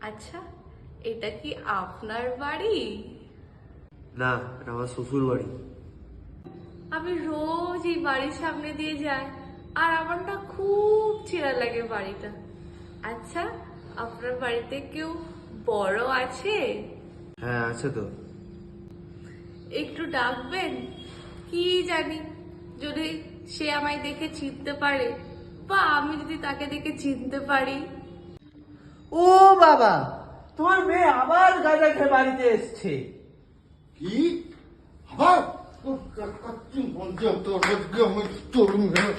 আচ্ছা, এটা কি আপনার বাড়ি? না, এটা আমার শ্বশুর বাড়ি। আমি রোজ এই বাড়ির সামনে দিয়ে যাই, আর আমার না খুব চেনা লাগে বাড়িটা। আচ্ছা, আপনার বাড়িতে কেউ বড় আছে? হ্যাঁ, আছে তো। একটু ডাকবেন? কি জানি, যদি সে আমায় দেখে চিনতে পারে, বা আমি যদি তাকে দেখে চিনতে পারি। ও বাবা, তোমার মেয়ে আবার গাঁজা খেয়ে বাড়িতে এসছে। কি আবার কাচ্চি বলছে তোর আজকে আমি তোর মেয়ে